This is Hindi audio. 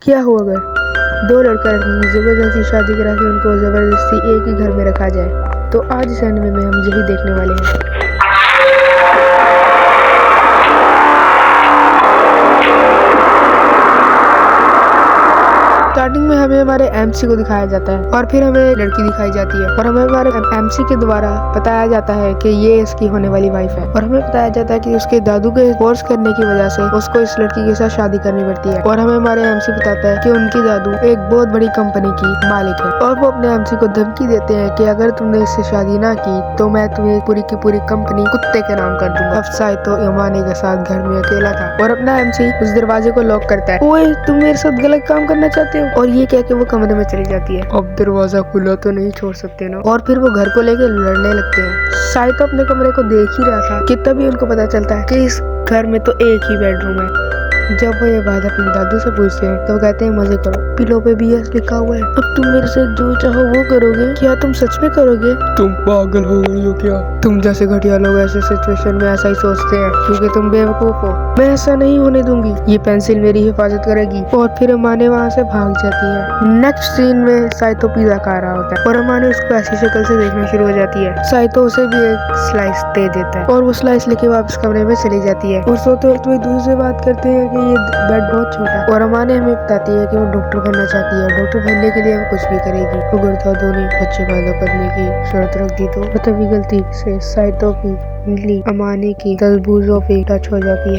क्या हुआ अगर दो लड़का लड़की की जबरदस्ती शादी करा के उनको जबरदस्ती एक ही घर में रखा जाए? तो आज इस एनिमे में हम यही देखने वाले हैं। स्टार्टिंग में हमें हमारे एमसी को दिखाया जाता है और फिर हमें लड़की दिखाई जाती है और हमें हमारे एमसी के द्वारा बताया जाता है कि ये इसकी होने वाली वाइफ है और हमें बताया जाता है कि उसके दादू के फोर्स करने की वजह से उसको इस लड़की के साथ शादी करनी पड़ती है और हमें हमारे एमसी बताता है कि उनके दादू एक बहुत बड़ी कंपनी की मालिक है और वो अपने एमसी को धमकी देते हैं कि अगर तुमने इससे शादी ना की तो मैं तुम्हें पूरी की पूरी कंपनी कुत्ते के नाम कर दूंगा। अब साइतो यमाने के साथ घर में अकेला था और अपना एमसी उस दरवाजे को लॉक करता है। ओए, तुम मेरे साथ गलत काम करना चाहते हो? और ये कह के वो कमरे में चली जाती है। अब दरवाजा खुला तो नहीं छोड़ सकते ना। और फिर वो घर को लेके लड़ने लगते हैं। साइतो अपने कमरे को देख ही रहा था कि तभी उनको पता चलता है कि इस घर में तो एक ही बेडरूम है। जब वो ये बात अपने दादू से पूछते हैं तो वो कहते हैं मजे करो, पिलो पे BS लिखा हुआ है। अब तुम मेरे से जो चाहो वो करोगे? क्या तुम सच में करोगे? तुम पागल हो गई हो क्या? तुम जैसे घटिया लोग ऐसे सिचुएशन में ऐसा ही सोचते हैं क्योंकि तुम बेवकूफ हो। मैं ऐसा नहीं होने दूंगी, ये पेंसिल मेरी हिफाजत करेगी। और फिर अमाने वहाँ से भाग जाती है। नेक्स्ट सीन में साइतो पिज्जा खा रहा होता है और अमाने उसको ऐसी शक्ल से देखना शुरू हो जाती है। साइतो उसे भी एक स्लाइस दे देता है और वो स्लाइस लेके वापस कमरे में चली जाती है। और सोते वक्त वो एक दूसरे से बात करते हैं कि ये बेड बहुत छोटा है और अमाने हमें बताती है कि वो डॉक्टर बनना चाहती है। डॉक्टर बनने के लिए वो कुछ भी करेगी। अगर दादू ने बच्चे पैदा करने की शर्त रख दी तो तभी गलती से साइतो की उंगली अमाने की तरबूजों पे टच हो जाती है।